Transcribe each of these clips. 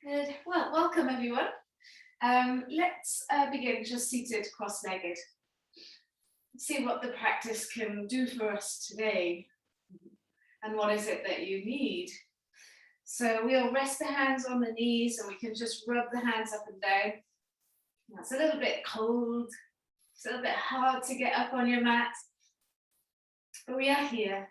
Good. Well, welcome everyone. Let's begin just seated cross-legged. See what the practice can do for us today. And what is it that you need? So we'll rest the hands on the knees and we can just rub the hands up and down. It's a little bit cold. It's a little bit hard to get up on your mat. But we are here.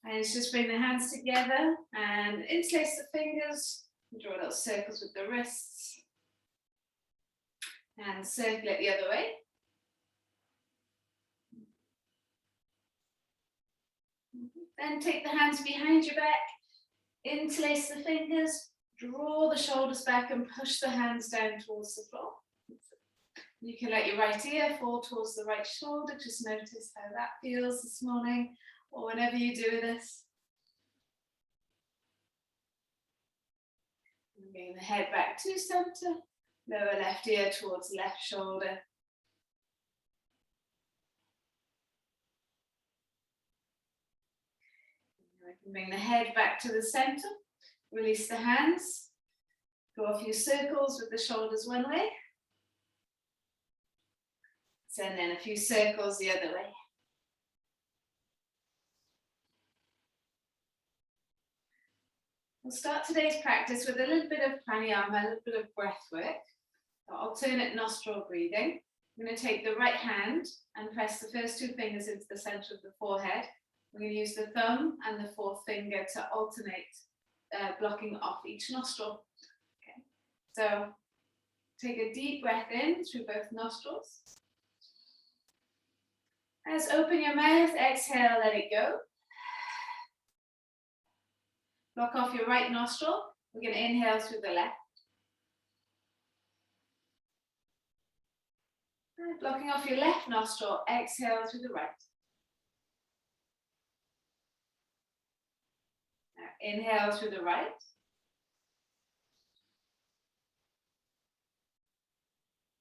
And just bring the hands together and interlace the fingers. Draw little circles with the wrists. And circle it the other way. Then take the hands behind your back. Interlace the fingers. Draw the shoulders back and push the hands down towards the floor. You can let your right ear fall towards the right shoulder. Just notice how that feels this morning. Or whenever you do this. Bring the head back to center, lower left ear towards left shoulder. We can bring the head back to the center, release the hands, go a few circles with the shoulders one way, and then a few circles the other way. We'll start today's practice with a little bit of pranayama, a little bit of breath work, alternate nostril breathing. I'm going to take the right hand and press the first two fingers into the center of the forehead. We're going to use the thumb and the fourth finger to alternate, blocking off each nostril. Okay. So take a deep breath in through both nostrils. As open your mouth, exhale, let it go. Block off your right nostril. We're going to inhale through the left. And blocking off your left nostril, exhale through the right. Now, inhale through the right.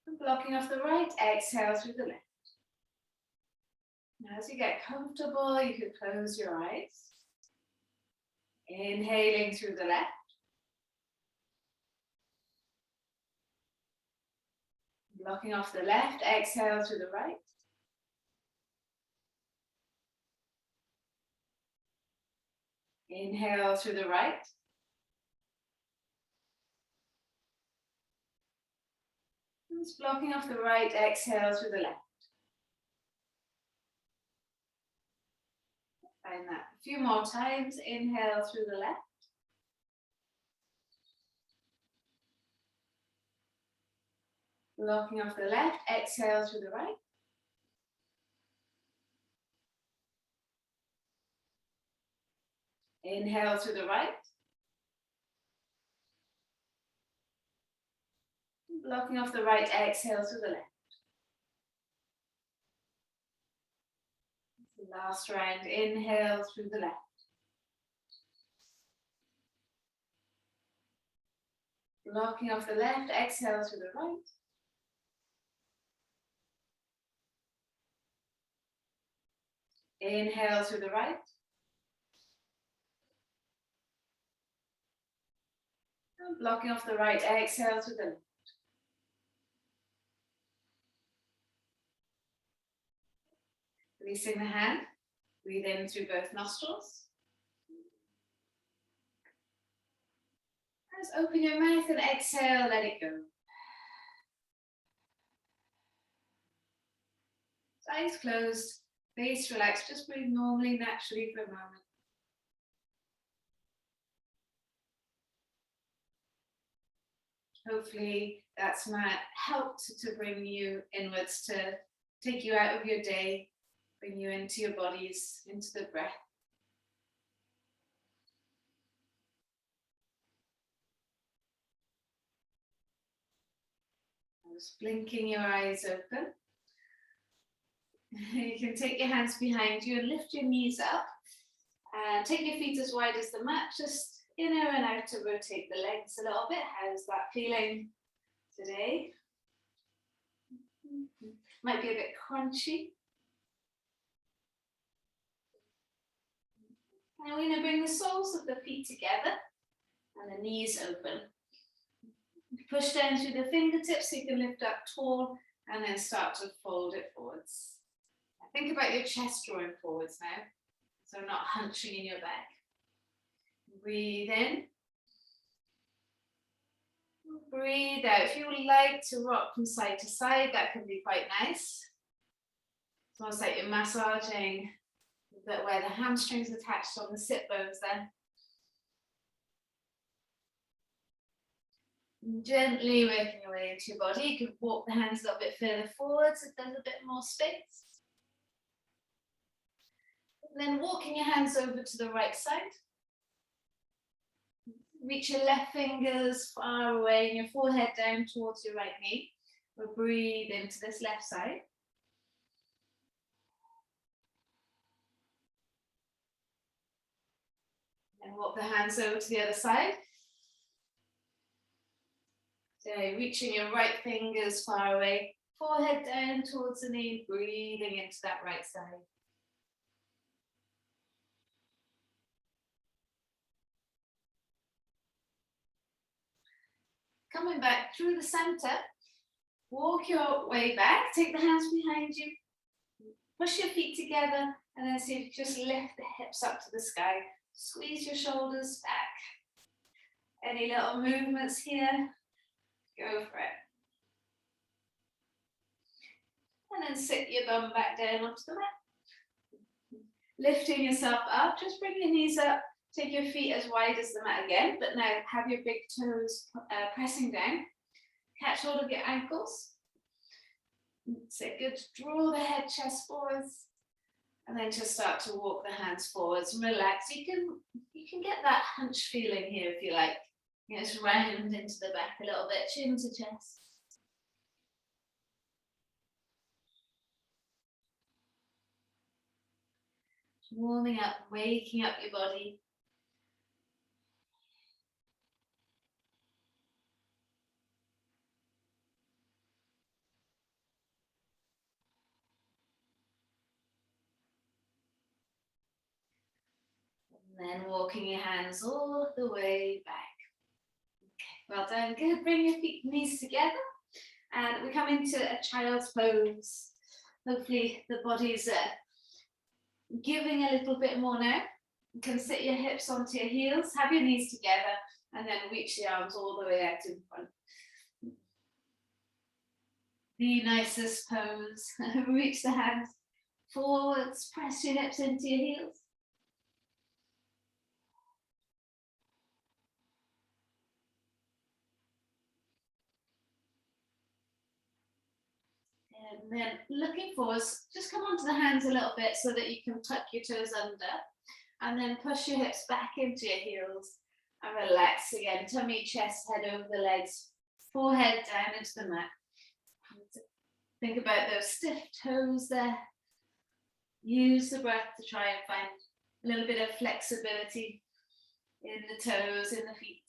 And blocking off the right, exhale through the left. Now, as you get comfortable, you can close your eyes. Inhaling through the left. Blocking off the left, exhale through the right. Inhale through the right. And just blocking off the right, exhale through the left. Find that a few more times. Inhale through the left. Blocking off the left, exhale through the right. Inhale through the right. Blocking off the right, exhale through the left. Last round, inhale through the left. Blocking off the left, exhale through the right. Inhale through the right. And blocking off the right, exhale through the left. Releasing the hand, breathe in through both nostrils. Just open your mouth and exhale, let it go. Eyes closed, face relaxed, just breathe normally, naturally for a moment. Hopefully that's helped to bring you inwards, to take you out of your day, bring you into your bodies, into the breath. Just blinking your eyes open. You can take your hands behind you and lift your knees up. And take your feet as wide as the mat, just inner and out to rotate the legs a little bit. How's that feeling today? Might be a bit crunchy. And we're going to bring the soles of the feet together and the knees open. Push down through the fingertips so you can lift up tall and then start to fold it forwards. Think about your chest drawing forwards now, so not hunching in your back. Breathe in. Breathe out. If you would like to rock from side to side, that can be quite nice. It's almost like you're massaging where the hamstrings attached on the sit bones there. Gently working your way into your body. You can walk the hands a little bit further forwards if there's a bit more space. And then walking your hands over to the right side. Reach your left fingers far away and your forehead down towards your right knee. We'll breathe into this left side. And walk the hands over to the other side. So reaching your right fingers far away, forehead down towards the knee, breathing into that right side. Coming back through the center, walk your way back, take the hands behind you, push your feet together, and then see if you just lift the hips up to the sky. Squeeze your shoulders back. Any little movements here? Go for it. And then sit your bum back down onto the mat. Lifting yourself up, just bring your knees up. Take your feet as wide as the mat again, but now have your big toes pressing down. Catch hold of your ankles. So good, draw the head, chest forwards. And then just start to walk the hands forwards and relax. You can get that hunch feeling here if you like. Just round into the back a little bit, chin to chest. Warming up, waking up your body. And then walking your hands all the way back. Well done, good. Bring your feet, knees together. And we come into a child's pose. Hopefully the body's giving a little bit more now. You can sit your hips onto your heels, have your knees together, and then reach the arms all the way out in front. The nicest pose. Reach the hands forwards, press your hips into your heels. And then looking forwards, just come onto the hands a little bit so that you can tuck your toes under. And then push your hips back into your heels and relax again. Tummy, chest, head over the legs, forehead down into the mat. Think about those stiff toes there. Use the breath to try and find a little bit of flexibility in the toes, in the feet.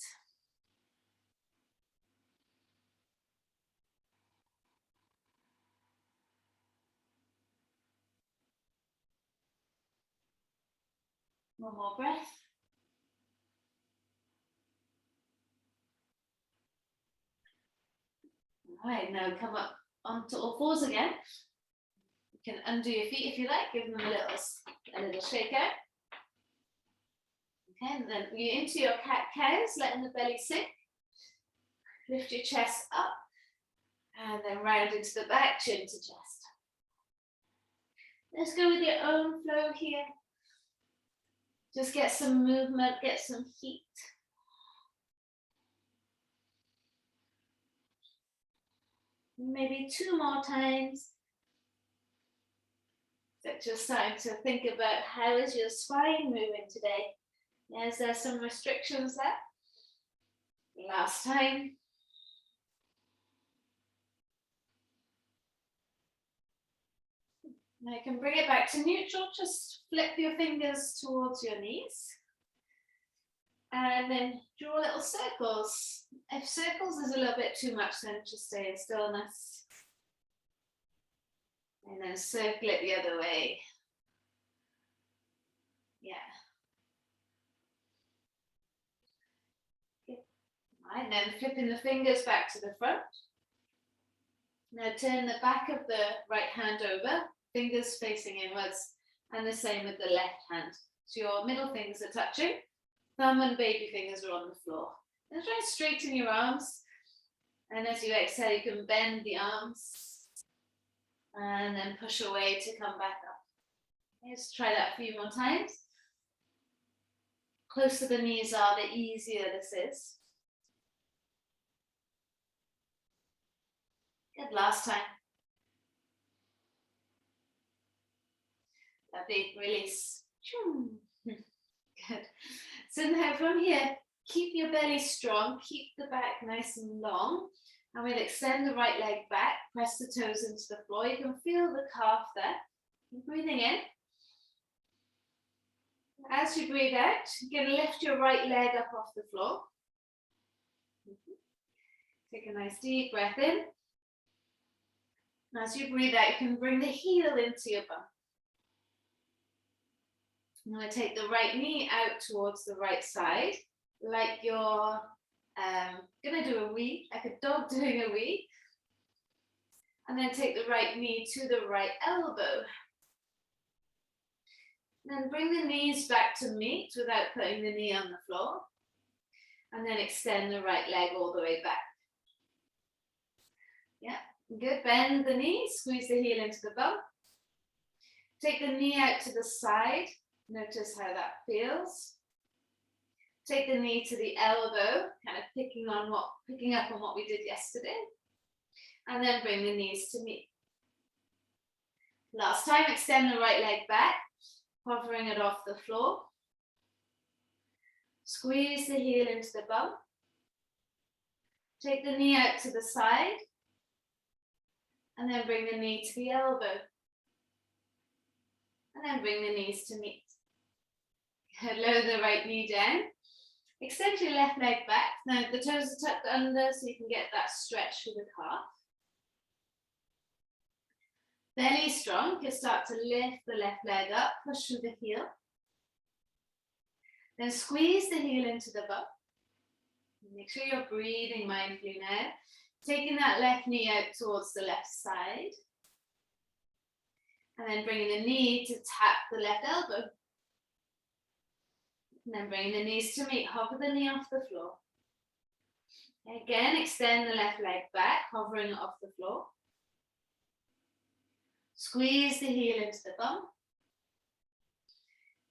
One more breath. All right, now come up onto all fours again. You can undo your feet if you like, give them a little shake out. Okay, and then you're into your cat-cows, letting the belly sink. Lift your chest up, and then round into the back, chin to chest. Let's go with your own flow here. Just get some movement, get some heat. Maybe 2 more times. So just starting to think about how is your spine moving today. Is there some restrictions there? Last time. Now you can bring it back to neutral. Just flip your fingers towards your knees. And then draw little circles. If circles is a little bit too much, then just stay in stillness. And then circle it the other way. Yeah. Right, then flipping the fingers back to the front. Now turn the back of the right hand over, fingers facing inwards, and the same with the left hand. So your middle fingers are touching, thumb and baby fingers are on the floor. Then try and straighten your arms. And as you exhale, you can bend the arms and then push away to come back up. Let's try that a few more times. Closer the knees are, the easier this is. Good, last time. Lovely, release. Good. So now from here, keep your belly strong, keep the back nice and long. And we'll extend the right leg back, press the toes into the floor. You can feel the calf there. Keep breathing in. As you breathe out, you're going to lift your right leg up off the floor. Take a nice deep breath in. As you breathe out, you can bring the heel into your bum. I'm going to take the right knee out towards the right side, like you're going to do a wee, like a dog doing a wee. And then take the right knee to the right elbow. Then bring the knees back to meet without putting the knee on the floor. And then extend the right leg all the way back. Yeah, good. Bend the knee, squeeze the heel into the bum. Take the knee out to the side. Notice how that feels. Take the knee to the elbow, kind of picking up on what we did yesterday. And then bring the knees to meet. Last time, extend the right leg back, hovering it off the floor. Squeeze the heel into the bum. Take the knee out to the side. And then bring the knee to the elbow. And then bring the knees to meet. Lower the right knee down. Extend your left leg back. Now the toes are tucked under so you can get that stretch through the calf. Belly strong, you can start to lift the left leg up, push through the heel. Then squeeze the heel into the bum. Make sure you're breathing mindfully now. Taking that left knee out towards the left side. And then bringing the knee to tap the left elbow. And then bring the knees to meet, hover the knee off the floor. Again, extend the left leg back, hovering it off the floor. Squeeze the heel into the bum.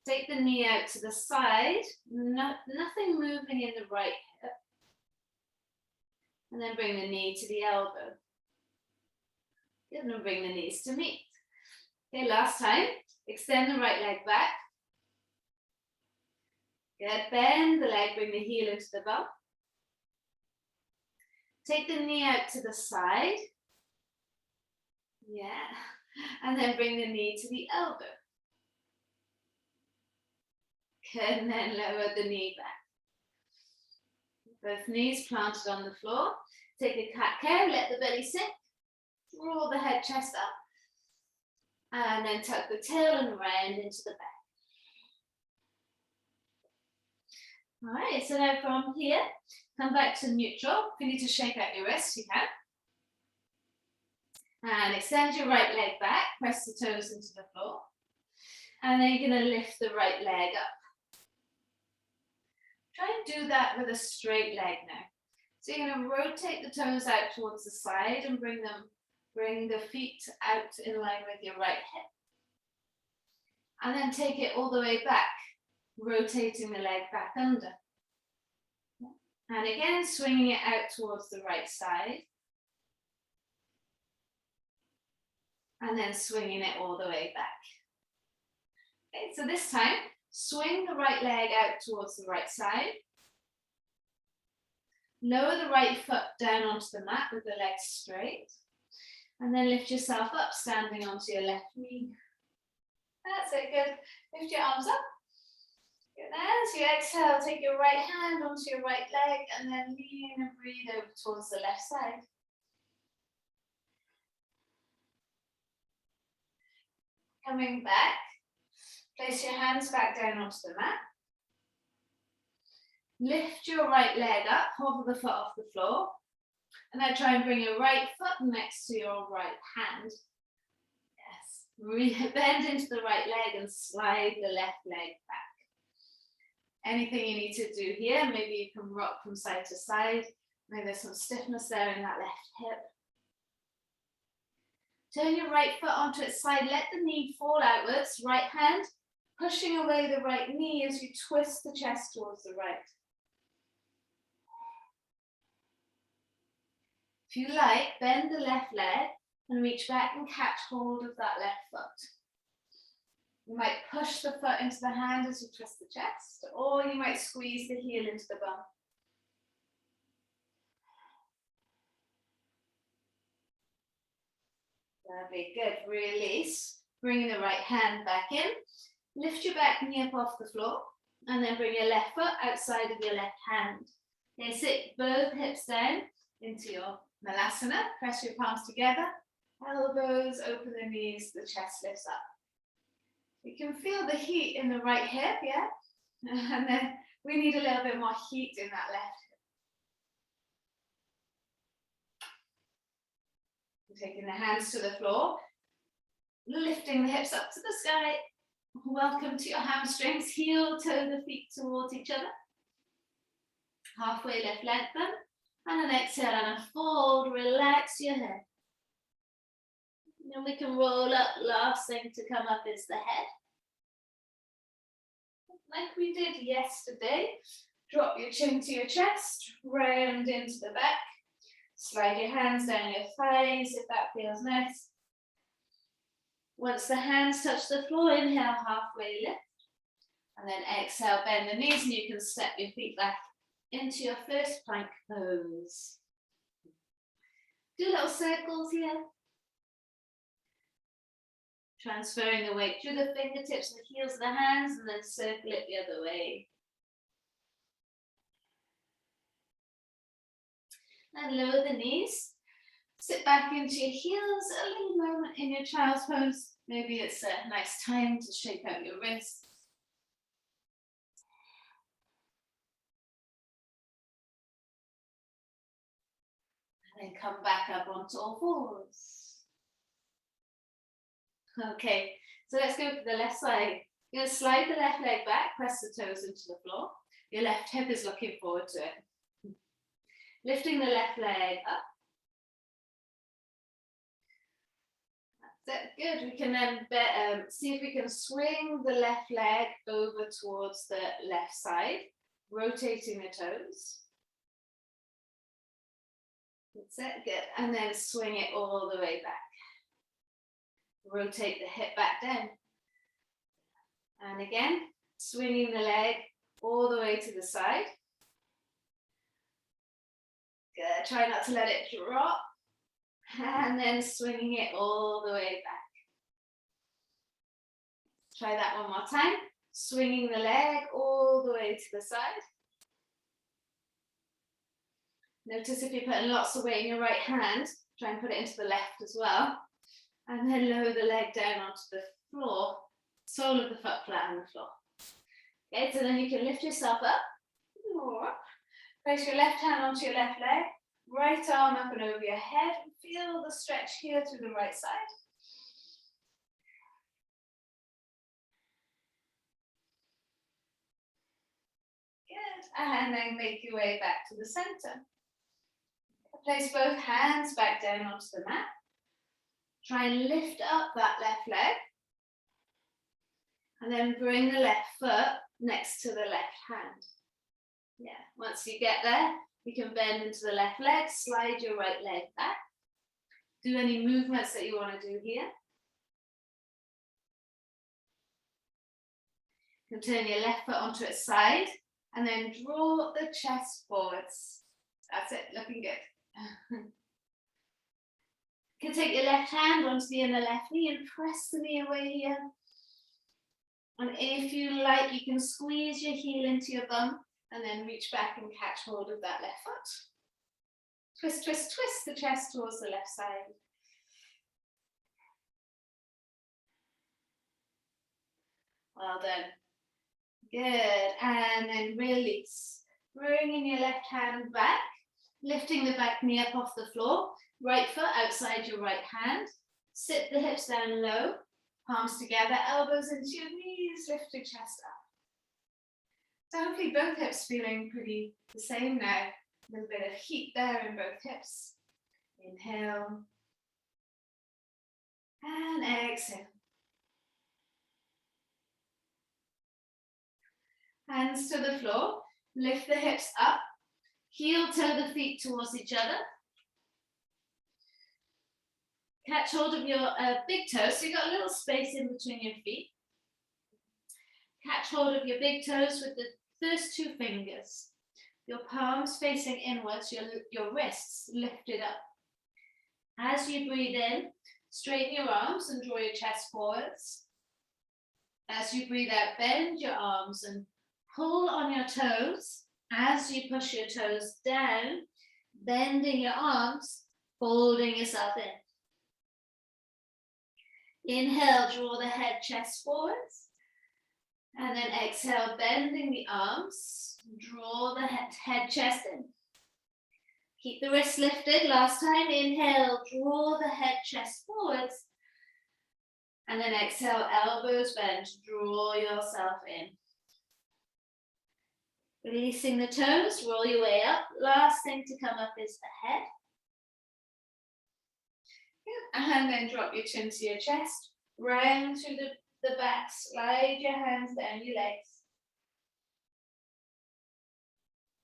Take the knee out to the side, nothing moving in the right hip. And then bring the knee to the elbow. Good, and bring the knees to meet. Okay, last time, extend the right leg back. Good, bend the leg, bring the heel into the bum. Take the knee out to the side. Yeah, and then bring the knee to the elbow. Good, and then lower the knee back. Both knees planted on the floor. Take a cat-cow, let the belly sink. Roll the head, chest up. And then tuck the tail and round into the back. All right, so now from here, come back to neutral. If you need to shake out your wrists, you can. And extend your right leg back, press the toes into the floor. And then you're going to lift the right leg up. Try and do that with a straight leg now. So you're going to rotate the toes out towards the side and bring the feet out in line with your right hip. And then take it all the way back, rotating the leg back under. And again, swinging it out towards the right side. And then swinging it all the way back. Okay, so this time, swing the right leg out towards the right side. Lower the right foot down onto the mat with the legs straight. And then lift yourself up, standing onto your left knee. That's it, good. Lift your arms up. Good. As you exhale, take your right hand onto your right leg and then lean and breathe over towards the left side. Coming back, place your hands back down onto the mat. Lift your right leg up, hover the foot off the floor. And then try and bring your right foot next to your right hand. Yes. Bend into the right leg and slide the left leg back. Anything you need to do here, maybe you can rock from side to side. Maybe there's some stiffness there in that left hip. Turn your right foot onto its side, let the knee fall outwards, right hand, pushing away the right knee as you twist the chest towards the right. If you like, bend the left leg and reach back and catch hold of that left foot. You might push the foot into the hand as you twist the chest, or you might squeeze the heel into the bum. Lovely, good. Release. Bring the right hand back in. Lift your back knee up off the floor, and then bring your left foot outside of your left hand. Okay, sit both hips down into your Malasana. Press your palms together. Elbows open the knees, the chest lifts up. You can feel the heat in the right hip, yeah? And then we need a little bit more heat in that left hip. Taking the hands to the floor, lifting the hips up to the sky. Welcome to your hamstrings, heel, toe the feet towards each other. Halfway lift, lengthen, and an exhale and a fold, relax your head. Then we can roll up, last thing to come up is the head. Like we did yesterday, drop your chin to your chest, round into the back. Slide your hands down your thighs if that feels nice. Once the hands touch the floor, inhale, halfway lift. And then exhale, bend the knees, and you can step your feet back into your first plank pose. Do little circles here. Transferring the weight through the fingertips and the heels of the hands, and then circle it the other way. And lower the knees. Sit back into your heels, a little moment in your child's pose. Maybe it's a nice time to shake out your wrists. And then come back up onto all fours. Okay, so let's go to the left side. You're going to slide the left leg back, press the toes into the floor. Your left hip is looking forward to it. Lifting the left leg up. That's it, good. We can then see if we can swing the left leg over towards the left side, rotating the toes. That's it, good. And then swing it all the way back. Rotate the hip back down. And again, swinging the leg all the way to the side. Good. Try not to let it drop. And then swinging it all the way back. Try that one more time. Swinging the leg all the way to the side. Notice if you're putting lots of weight in your right hand, try and put it into the left as well. And then lower the leg down onto the floor, sole of the foot flat on the floor. Okay, so then you can lift yourself up, place your left hand onto your left leg, right arm up and over your head, and feel the stretch here through the right side. Good, and then make your way back to the center. Place both hands back down onto the mat. Try and lift up that left leg. And then bring the left foot next to the left hand. Yeah, once you get there, you can bend into the left leg, slide your right leg back. Do any movements that you want to do here. You can turn your left foot onto its side and then draw the chest forwards. That's it, looking good. You can take your left hand onto the inner left knee and press the knee away here. And if you like, you can squeeze your heel into your bum and then reach back and catch hold of that left foot. Twist, twist, twist the chest towards the left side. Well done. Good. And then release. Bringing your left hand back, lifting the back knee up off the floor, right foot outside your right hand. Sit the hips down low, palms together, elbows into your knees, lift your chest up. So hopefully both hips feeling pretty the same now. A little bit of heat there in both hips. Inhale. And exhale. Hands to the floor. Lift the hips up. Heel toe the feet towards each other. Catch hold of your big toes. So you've got a little space in between your feet. Catch hold of your big toes with the first two fingers. Your palms facing inwards, your wrists lifted up. As you breathe in, straighten your arms and draw your chest forwards. As you breathe out, bend your arms and pull on your toes. As you push your toes down, bending your arms, folding yourself in. Inhale, draw the head, chest forwards. And then exhale, bending the arms, draw the head, chest in. Keep the wrists lifted. Last time, inhale, draw the head, chest forwards. And then exhale, elbows bent, draw yourself in. Releasing the toes, roll your way up. Last thing to come up is the head. And then drop your chin to your chest, round through the back, slide your hands down your legs.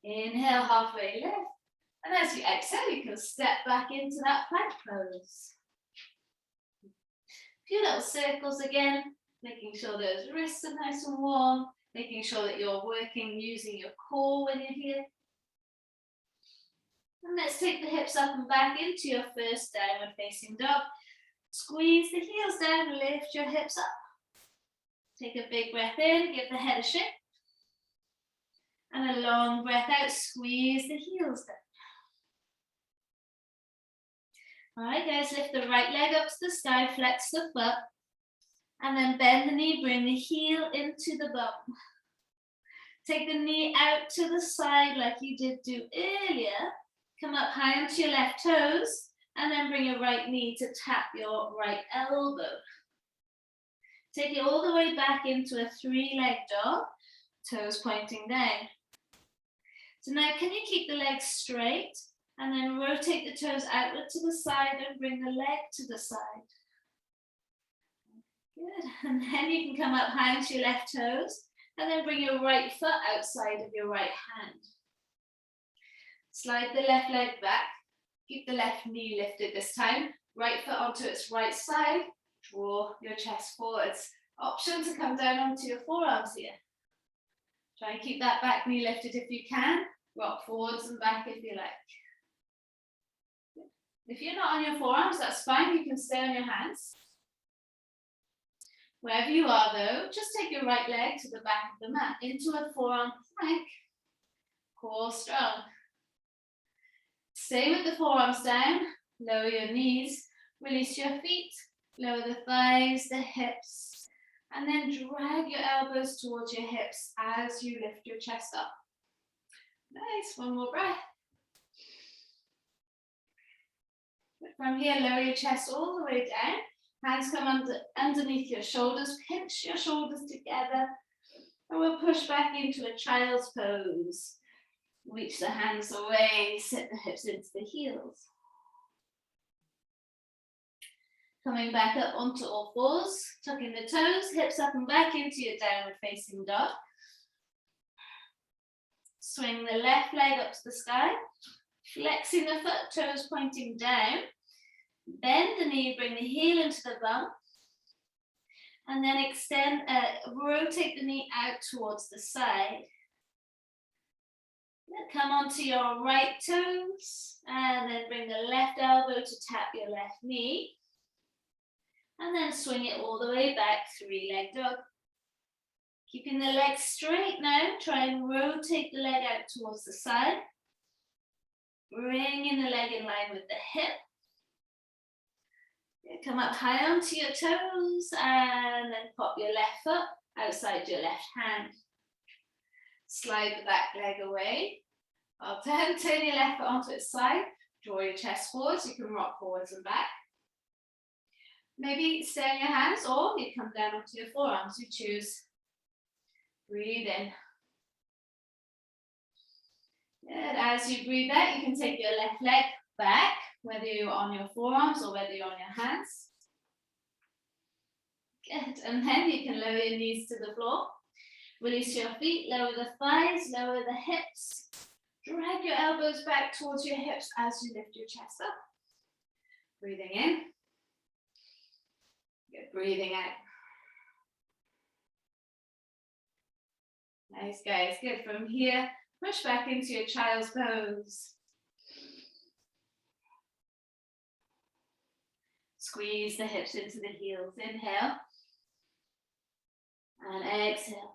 Inhale, halfway lift. And as you exhale, you can step back into that plank pose. A few little circles again, making sure those wrists are nice and warm, making sure that you're working using your core when you're here. And let's take the hips up and back into your first downward facing dog. Squeeze the heels down, lift your hips up. Take a big breath in, give the head a shake. And a long breath out, squeeze the heels down. All right, guys, lift the right leg up to the sky, flex the foot. And then bend the knee, bring the heel into the bum. Take the knee out to the side like you did do earlier. Come up high onto your left toes, and then bring your right knee to tap your right elbow. Take it all the way back into a three-leg dog, toes pointing down. So now can you keep the legs straight, and then rotate the toes outward to the side and bring the leg to the side. Good, and then you can come up high onto your left toes, and then bring your right foot outside of your right hand. Slide the left leg back, keep the left knee lifted this time, right foot onto its right side, draw your chest forwards. Option to come down onto your forearms here. Try and keep that back knee lifted if you can, rock forwards and back if you like. If you're not on your forearms, that's fine, you can stay on your hands. Wherever you are though, just take your right leg to the back of the mat into a forearm plank, core strong. Stay with the forearms down, lower your knees, release your feet, lower the thighs, the hips, and then drag your elbows towards your hips as you lift your chest up. Nice, one more breath. From here, lower your chest all the way down. Hands come underneath your shoulders, pinch your shoulders together, and we'll push back into a child's pose. Reach the hands away, sit the hips into the heels. Coming back up onto all fours, tucking the toes, hips up and back into your downward facing dog. Swing the left leg up to the sky, flexing the foot, toes pointing down. Bend the knee, bring the heel into the bum. And then rotate the knee out towards the side. Come onto your right toes and then bring the left elbow to tap your left knee. And then swing it all the way back, three-leg dog. Keeping the legs straight now, try and rotate the leg out towards the side. Bringing the leg in line with the hip. Come up high onto your toes and then pop your left foot outside your left hand. Slide the back leg away. Well done. Turn your left foot onto its side. Draw your chest forwards. You can rock forwards and back. Maybe stay on your hands or you come down onto your forearms. You choose. Breathe in. Good. As you breathe out, you can take your left leg back, whether you're on your forearms or whether you're on your hands. Good. And then you can lower your knees to the floor. Release your feet, lower the thighs, lower the hips. Drag your elbows back towards your hips as you lift your chest up. Breathing in. Good. Breathing out. Nice, guys. Good. From here, push back into your child's pose. Squeeze the hips into the heels. Inhale. And exhale.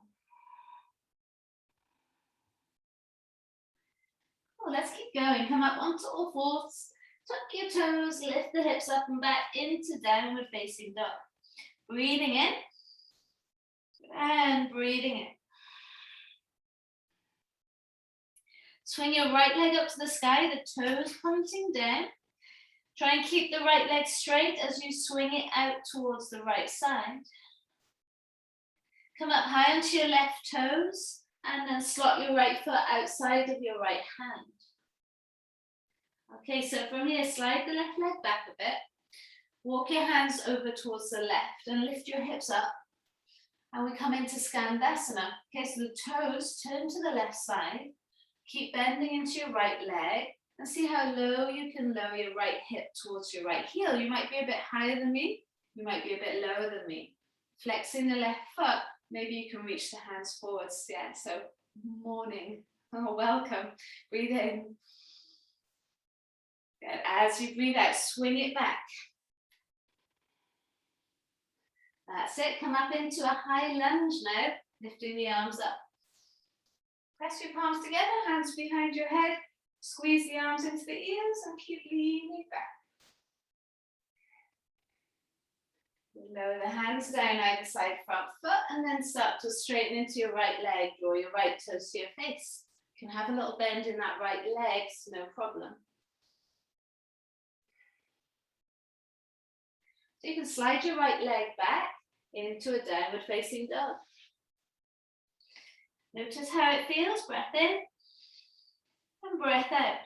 Oh, let's keep going. Come up onto all fours. Tuck your toes, lift the hips up and back into downward facing dog. Breathing in. And breathing in. Swing your right leg up to the sky, the toes pointing down. Try and keep the right leg straight as you swing it out towards the right side. Come up high onto your left toes and then slot your right foot outside of your right hand. Okay, so from here, slide the left leg back a bit. Walk your hands over towards the left and lift your hips up. And we come into Skandasana. Okay, so the toes turn to the left side. Keep bending into your right leg and see how low you can lower your right hip towards your right heel. You might be a bit higher than me. You might be a bit lower than me. Flexing the left foot, maybe you can reach the hands forwards. Yeah, so morning. Oh, welcome. Breathe in. Good. As you breathe out, swing it back. That's it. Come up into a high lunge now, lifting the arms up. Press your palms together, hands behind your head. Squeeze the arms into the ears and keep leaning back. Lower the hands down either side front foot and then start to straighten into your right leg. Draw your right toes to your face. You can have a little bend in that right leg, so no problem. So you can slide your right leg back into a downward facing dog. Notice how it feels. Breath in and breath out.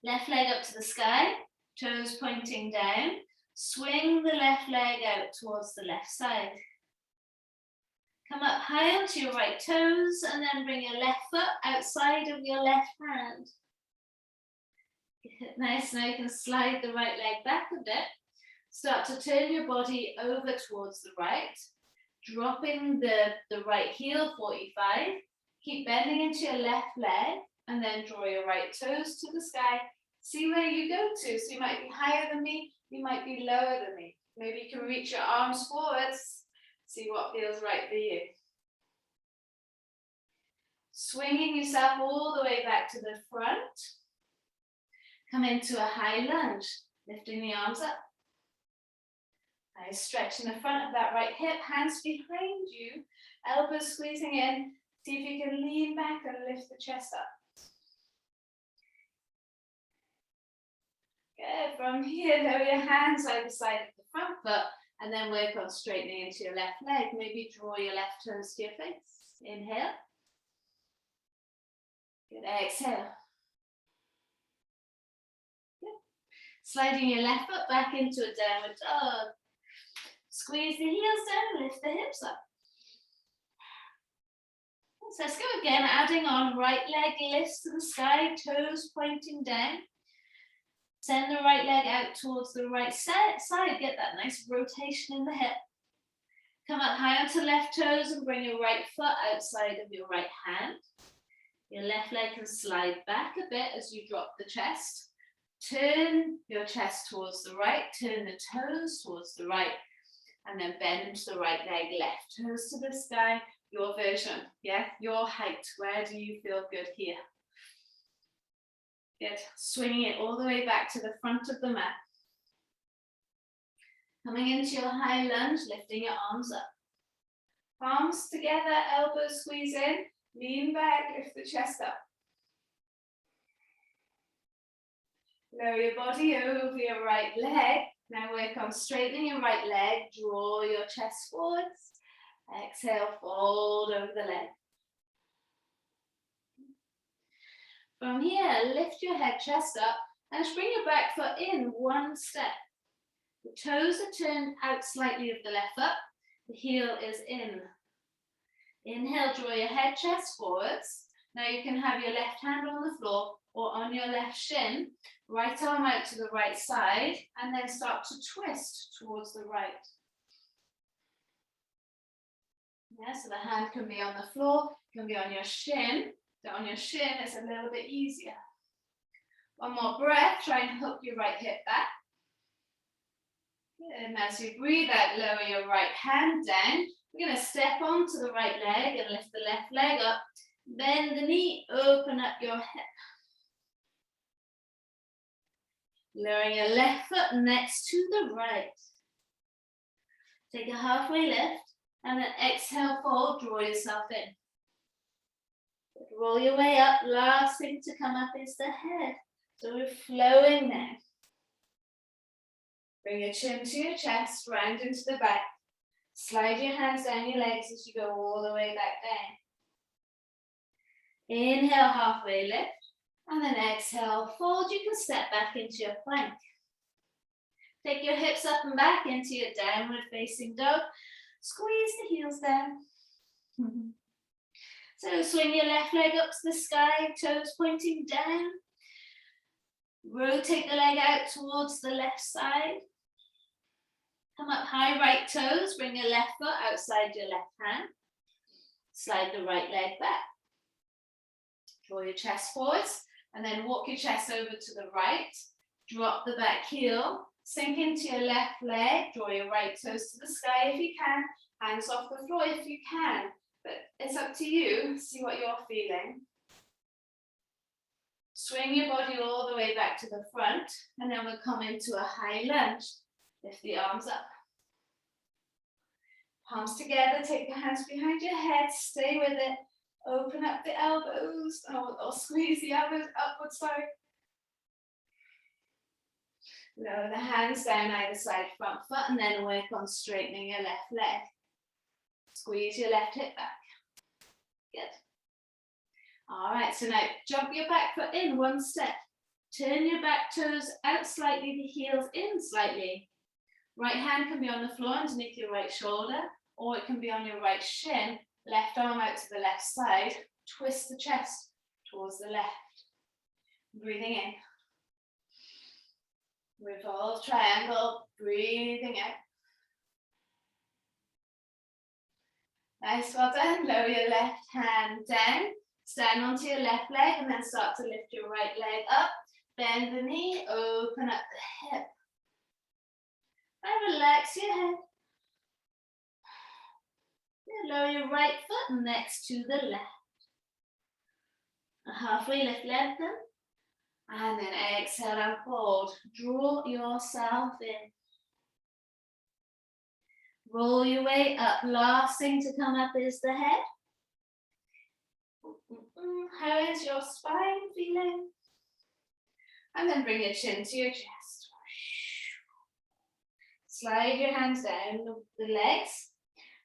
Left leg up to the sky, toes pointing down. Swing the left leg out towards the left side. Come up high onto your right toes and then bring your left foot outside of your left hand. Nice, now you can slide the right leg back a bit. Start to turn your body over towards the right, dropping the right heel 45. Keep bending into your left leg and then draw your right toes to the sky. See where you go to. So you might be higher than me, you might be lower than me. Maybe you can reach your arms forwards. See what feels right for you. Swinging yourself all the way back to the front. Come into a high lunge, lifting the arms up. Nice stretch in the front of that right hip, hands behind you, elbows squeezing in. See if you can lean back and lift the chest up. Good. From here, lower your hands either side of the front foot and then work on straightening into your left leg. Maybe draw your left toes to your face. Inhale. Good. Exhale. Sliding your left foot back into a downward dog. Squeeze the heels down, lift the hips up. So let's go again, adding on right leg lifts to the sky, toes pointing down. Send the right leg out towards the right side, get that nice rotation in the hip. Come up high onto left toes and bring your right foot outside of your right hand. Your left leg can slide back a bit as you drop the chest. Turn your chest towards the right, turn the toes towards the right, and then bend the right leg, left toes to the sky, your version, yeah, your height. Where do you feel good here? Good, swinging it all the way back to the front of the mat. Coming into your high lunge, lifting your arms up. Palms together, elbows squeeze in, lean back, lift the chest up. Lower your body over your right leg. Now work on straightening your right leg, draw your chest forwards. Exhale, fold over the leg. From here, lift your head, chest up, and just bring your back foot in one step. The toes are turned out slightly of the left foot. The heel is in. Inhale, draw your head, chest forwards. Now you can have your left hand on the floor or on your left shin. Right arm out to the right side, and then start to twist towards the right. Yeah, so the hand can be on the floor, can be on your shin. So on your shin, it's a little bit easier. One more breath, try and hook your right hip back. Good. And as you breathe out, lower your right hand down. We're going to step onto the right leg and lift the left leg up. Bend the knee, open up your hip. Lowering your left foot next to the right. Take a halfway lift and then exhale, fold, draw yourself in. Roll your way up, last thing to come up is the head. So we're flowing now. Bring your chin to your chest, round into the back. Slide your hands down your legs as you go all the way back down. Inhale, halfway lift. And then exhale, fold. You can step back into your plank. Take your hips up and back into your downward facing dog. Squeeze the heels down. So swing your left leg up to the sky, toes pointing down. Rotate the leg out towards the left side. Come up high, right toes. Bring your left foot outside your left hand. Slide the right leg back. Draw your chest forwards. And then walk your chest over to the right, drop the back heel, sink into your left leg, draw your right toes to the sky if you can, hands off the floor if you can, but it's up to you, see what you're feeling. Swing your body all the way back to the front, and then we'll come into a high lunge. Lift the arms up. Palms together, take the hands behind your head, stay with it. Open up the elbows, or squeeze the elbows upwards, sorry. Lower the hands down either side front foot, and then work on straightening your left leg. Squeeze your left hip back. Good. All right, so now jump your back foot in one step. Turn your back toes out slightly, the heels in slightly. Right hand can be on the floor underneath your right shoulder, or it can be on your right shin. Left arm out to the left side, twist the chest towards the left. Breathing in. Revolve triangle, breathing out. Nice, well done. Lower your left hand down, stand onto your left leg and then start to lift your right leg up. Bend the knee, open up the hip. And relax your head. Lower your right foot next to the left. A halfway lift, lengthen. And then exhale and fold. Draw yourself in. Roll your way up. Last thing to come up is the head. How is your spine feeling? And then bring your chin to your chest. Slide your hands down the legs.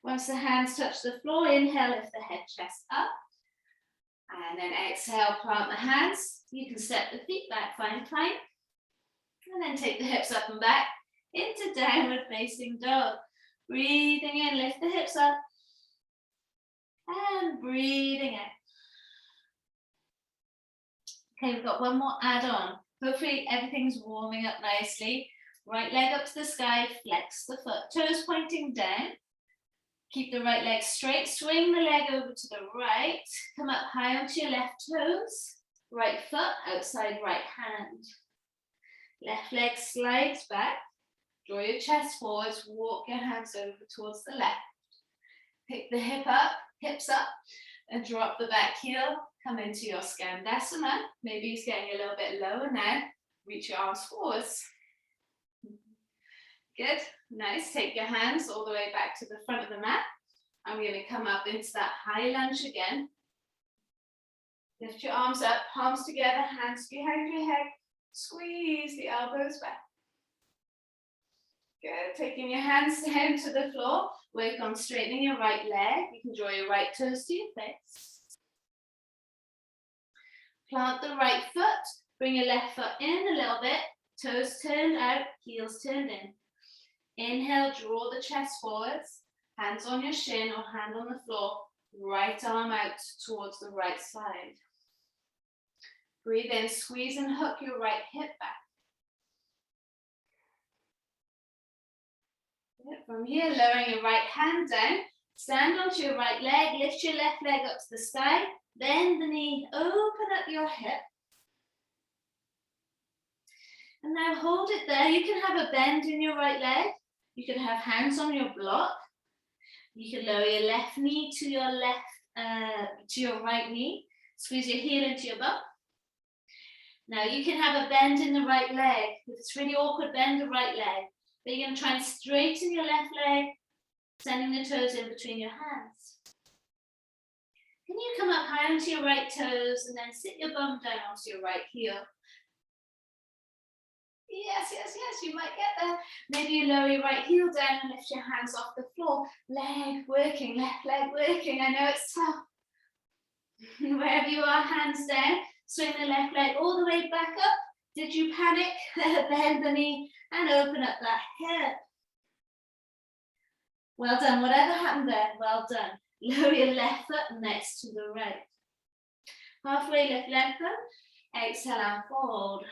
Once the hands touch the floor, inhale, lift the head, chest up. And then exhale, plant the hands. You can step the feet back, find plank. And then take the hips up and back into downward facing dog. Breathing in, lift the hips up. And breathing out. Okay, we've got one more add-on. Hopefully everything's warming up nicely. Right leg up to the sky, flex the foot, toes pointing down. Keep the right leg straight, swing the leg over to the right, come up high onto your left toes, right foot outside right hand. Left leg slides back, draw your chest forwards, walk your hands over towards the left. Pick the hips up, and drop the back heel, come into your Skandasana. Maybe it's getting a little bit lower now, reach your arms forwards. Good, nice, take your hands all the way back to the front of the mat. I'm going to come up into that high lunge again. Lift your arms up, palms together, hands behind your head. Squeeze the elbows back. Good. Taking your hands down to the floor. Work on straightening your right leg. You can draw your right toes to your face. Plant the right foot. Bring your left foot in a little bit. Toes turned out, heels turned in. Inhale, draw the chest forwards. Hands on your shin or hand on the floor. Right arm out towards the right side. Breathe in, squeeze and hook your right hip back. From here, lowering your right hand down, stand onto your right leg, lift your left leg up to the sky, bend the knee, open up your hip. And now hold it there. You can have a bend in your right leg. You can have hands on your block. You can lower your left knee to your right knee. Squeeze your heel into your bum. Now you can have a bend in the right leg. If it's really awkward, bend the right leg. But you're going to try and straighten your left leg, sending the toes in between your hands. Can you come up high onto your right toes and then sit your bum down onto your right heel? Yes, yes, yes, you might get there. Maybe you lower your right heel down and lift your hands off the floor. Leg working, left leg working. I know it's tough. Wherever you are, hands down. Swing the left leg all the way back up. Did you panic? Bend the knee and open up that hip. Well done. Whatever happened there, well done. Lower your left foot next to the right. Halfway lift left foot. Exhale and fold.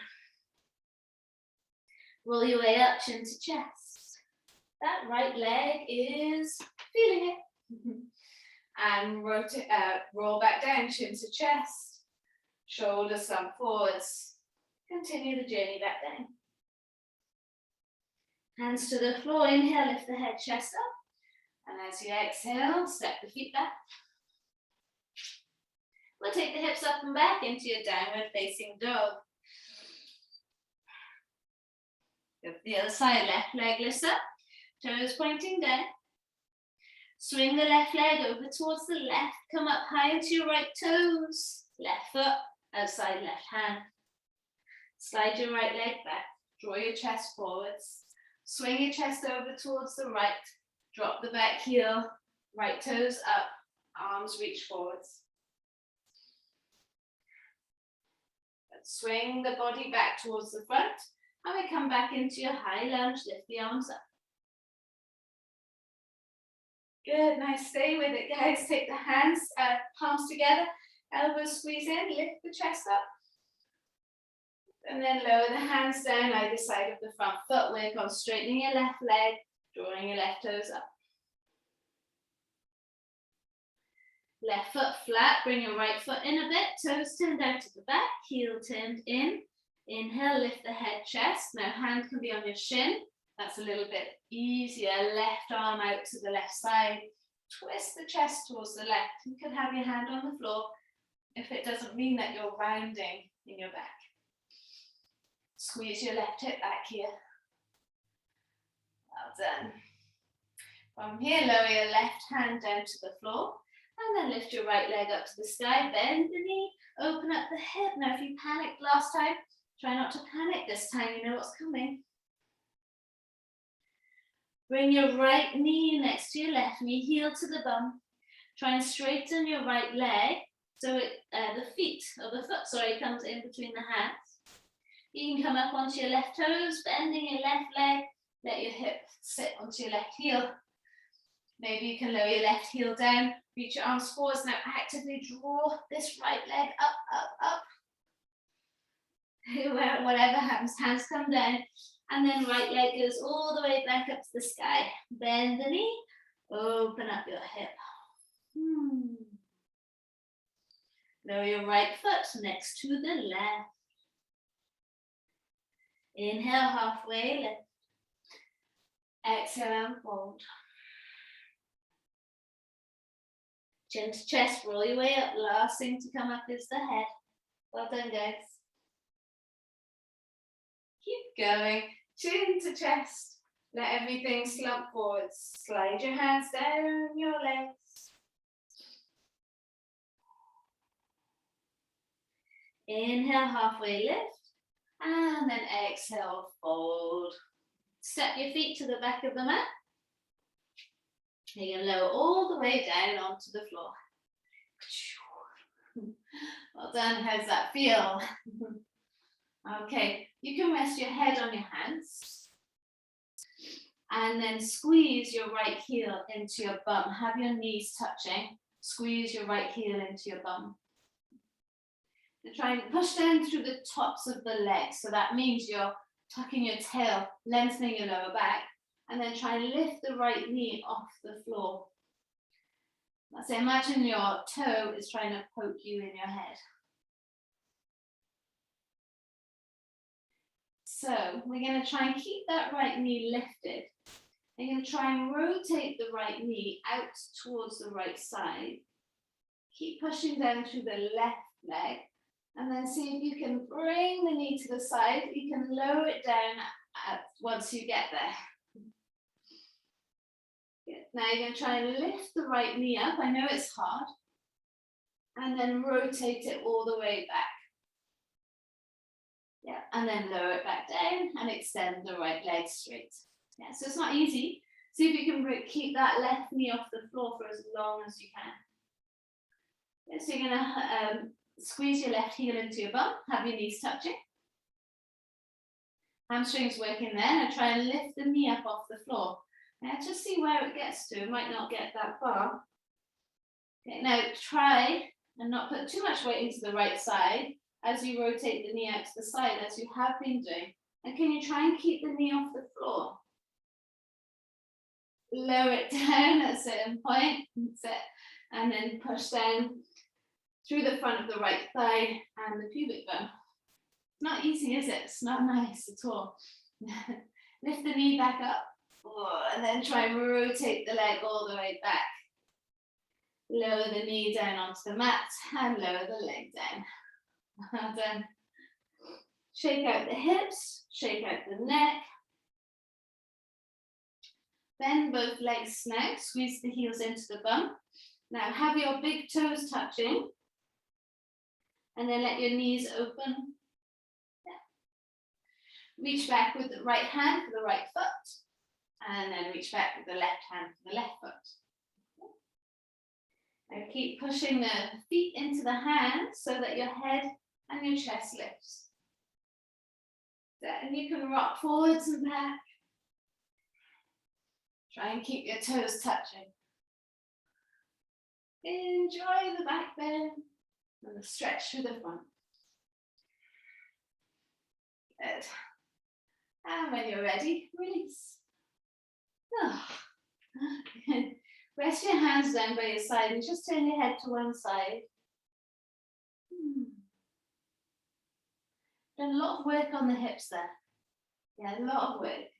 Roll your way up, chin to chest. That right leg is feeling it. And roll back down, chin to chest. Shoulders slump forwards. Continue the journey back down. Hands to the floor. Inhale, lift the head, chest up. And as you exhale, step the feet back. We'll take the hips up and back into your downward facing dog. Go to the other side, left leg lifts up, toes pointing down. Swing the left leg over towards the left, come up high into your right toes. Left foot, outside left hand. Slide your right leg back, draw your chest forwards. Swing your chest over towards the right, drop the back heel, right toes up, arms reach forwards. Swing the body back towards the front. And we come back into your high lunge, lift the arms up. Good, nice, stay with it, guys. Take the hands, palms together, elbows squeeze in, lift the chest up. And then lower the hands down either side of the front foot. Work on straightening your left leg, drawing your left toes up. Left foot flat, bring your right foot in a bit, toes turned out to the back, heel turned in. Inhale, lift the head, chest. Now hand can be on your shin. That's a little bit easier. Left arm out to the left side. Twist the chest towards the left. You can have your hand on the floor if it doesn't mean that you're rounding in your back. Squeeze your left hip back here. Well done. From here, lower your left hand down to the floor. And then lift your right leg up to the sky. Bend the knee. Open up the hip. Now if you panicked last time, try not to panic this time, you know what's coming. Bring your right knee next to your left knee, heel to the bum. Try and straighten your right leg so the foot comes in between the hands. You can come up onto your left toes, bending your left leg. Let your hip sit onto your left heel. Maybe you can lower your left heel down, reach your arms forwards. Now actively draw this right leg up, up, up. Whatever happens, hands come down, and then right leg goes all the way back up to the sky. Bend the knee, open up your hip. Lower your right foot next to the left. Inhale, halfway lift. Exhale and fold. Chin to chest, roll your way up. Last thing to come up is the head. Well done, guys. Keep going, chin to chest. Let everything slump forwards. Slide your hands down your legs. Inhale, halfway lift, and then exhale, fold. Step your feet to the back of the mat. You can lower all the way down onto the floor. Well done, how's that feel? Okay, you can rest your head on your hands and then squeeze your right heel into your bum. Have your knees touching. Squeeze your right heel into your bum. And try and push down through the tops of the legs. So that means you're tucking your tail, lengthening your lower back, and then try and lift the right knee off the floor. So imagine your toe is trying to poke you in your head. So we're going to try and keep that right knee lifted. You're going to try and rotate the right knee out towards the right side. Keep pushing down through the left leg. And then see if you can bring the knee to the side. You can lower it down once you get there. Good. Now you're going to try and lift the right knee up. I know it's hard. And then rotate it all the way back. Yeah, and then lower it back down and extend the right leg straight. Yeah, so it's not easy. See if you can keep that left knee off the floor for as long as you can. Yeah, so you're going to squeeze your left heel into your bum, have your knees touching. Hamstrings working there, and try and lift the knee up off the floor. Now just see where it gets to, it might not get that far. Okay, now try and not put too much weight into the right side as you rotate the knee out to the side, as you have been doing. And can you try and keep the knee off the floor? Lower it down at a certain point, and then push down through the front of the right thigh and the pubic bone. Not easy, is it? It's not nice at all. Lift the knee back up, and then try and rotate the leg all the way back. Lower the knee down onto the mat and lower the leg down. Well done. Shake out the hips, shake out the neck. Bend both legs now, squeeze the heels into the bum. Now have your big toes touching. And then let your knees open. Yeah. Reach back with the right hand for the right foot. And then reach back with the left hand for the left foot. Now keep pushing the feet into the hands so that your head and your chest lifts. And you can rock forwards and back. Try and keep your toes touching. Enjoy the back bend. And the stretch through the front. Good. And when you're ready, release. Oh. Rest your hands down by your side and just turn your head to one side. Done a lot of work on the hips there. Yeah, a lot of work.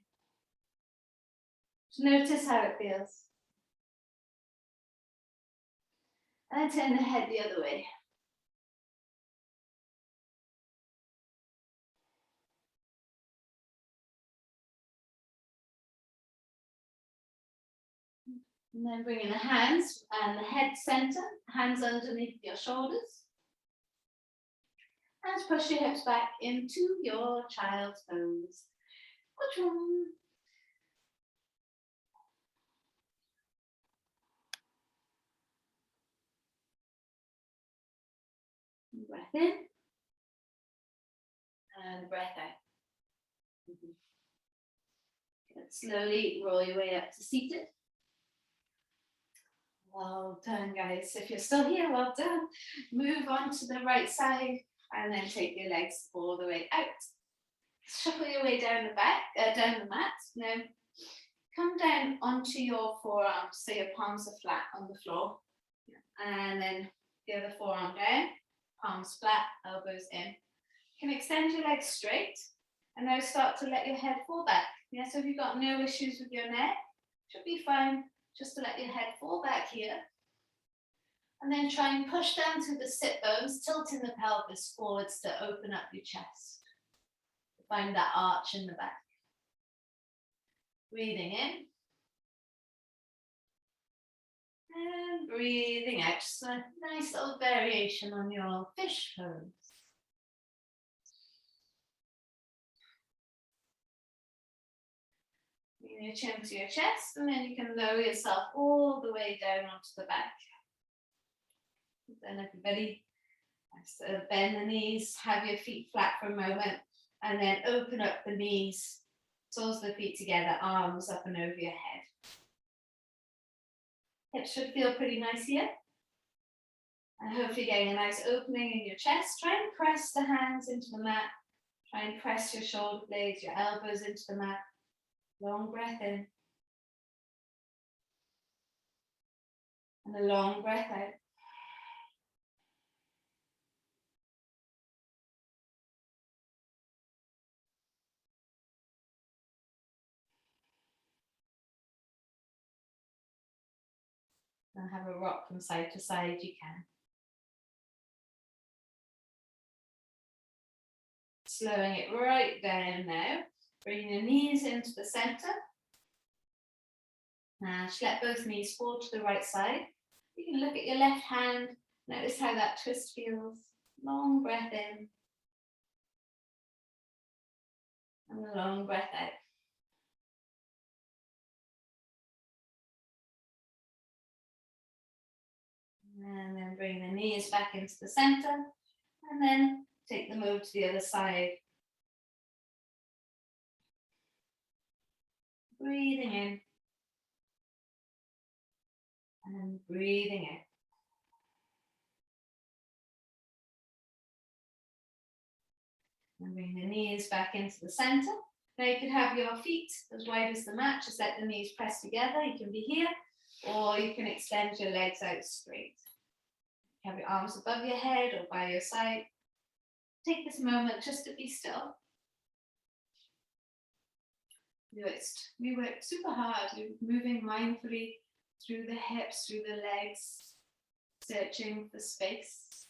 Just notice how it feels. And then turn the head the other way. And then bring in the hands and the head center, hands underneath your shoulders. And push your hips back into your child's pose. Breath in and breath out. Good. Slowly roll your way up to seated. Well done, guys. If you're still here, well done. Move on to the right side and then take your legs all the way out. Shuffle your way down the back, down the mat. Now, come down onto your forearms so your palms are flat on the floor. And then the other forearm down, palms flat, elbows in. You can extend your legs straight and now start to let your head fall back. Yeah, so if you've got no issues with your neck, should be fine. Just to let your head fall back here. And then try and push down through the sit bones, tilting the pelvis forwards to open up your chest. Find that arch in the back. Breathing in. And breathing out. Just a nice little variation on your fish pose. Bring your chin to your chest, and then you can lower yourself all the way down onto the back. Then everybody, bend the knees, have your feet flat for a moment, and then open up the knees, soles of the feet together, arms up and over your head. Hips should feel pretty nice here. And hopefully getting a nice opening in your chest. Try and press the hands into the mat. Try and press your shoulder blades, your elbows into the mat. Long breath in. And a long breath out. And have a rock from side to side, you can. Slowing it right down now. Bring your knees into the center. Now just let both knees fall to the right side. You can look at your left hand. Notice how that twist feels. Long breath in. And a long breath out. And then bring the knees back into the center. And then take them over to the other side. Breathing in. And breathing out. And bring the knees back into the center. Now you could have your feet as wide as the mat, just let the knees press together. You can be here, or you can extend your legs out straight. Have your arms above your head or by your side. Take this moment just to be still. We work super hard. You're moving mindfully through the hips, through the legs, searching for space.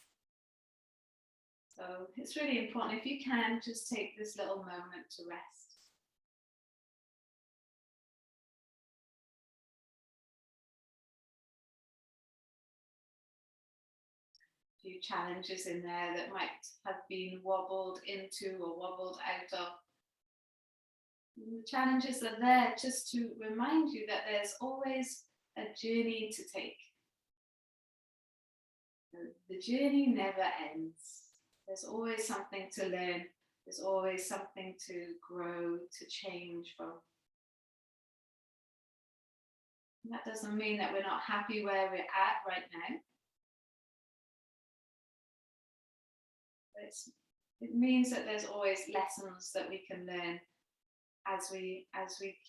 So it's really important, if you can, just take this little moment to rest. A few challenges in there that might have been wobbled into or wobbled out of. And the challenges are there just to remind you that there's always a journey to take. The journey never ends. There's always something to learn. There's always something to grow, to change from. And that doesn't mean that we're not happy where we're at right now. It means that there's always lessons that we can learn as we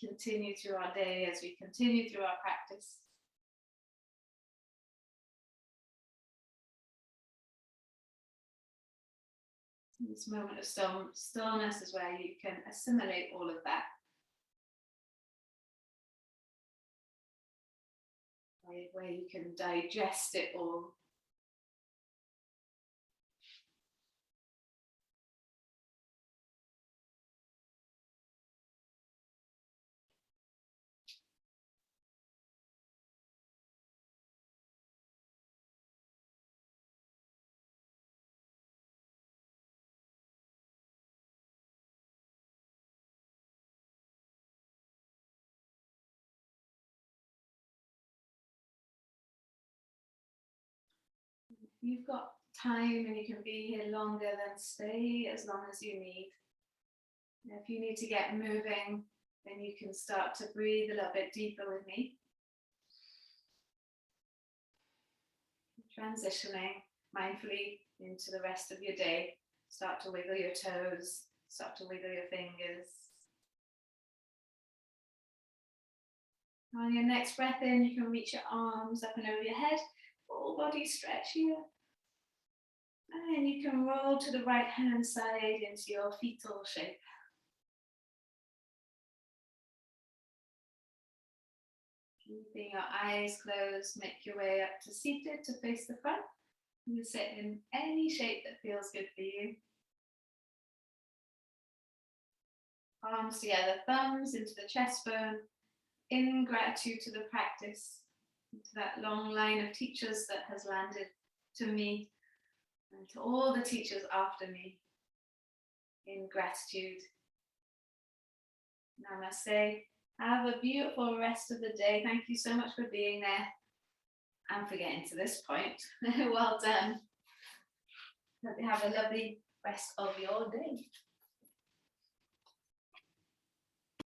continue through our day, as we continue through our practice. This moment of stillness is where you can assimilate all of that. Where you can digest it all. You've got time and you can be here longer, then stay as long as you need. And if you need to get moving, then you can start to breathe a little bit deeper with me. Transitioning mindfully into the rest of your day. Start to wiggle your toes, start to wiggle your fingers. On your next breath in, you can reach your arms up and over your head. Full body stretch here. And then you can roll to the right hand side into your fetal shape. Keeping your eyes closed, make your way up to seated to face the front. You sit in any shape that feels good for you. Palms together, thumbs into the chest bone, in gratitude to the practice, to that long line of teachers that has landed, to me, and to all the teachers after me, in gratitude. Namaste. Have a beautiful rest of the day. Thank you so much for being there and for getting to this point. Well done. Hope you have a lovely rest of your day.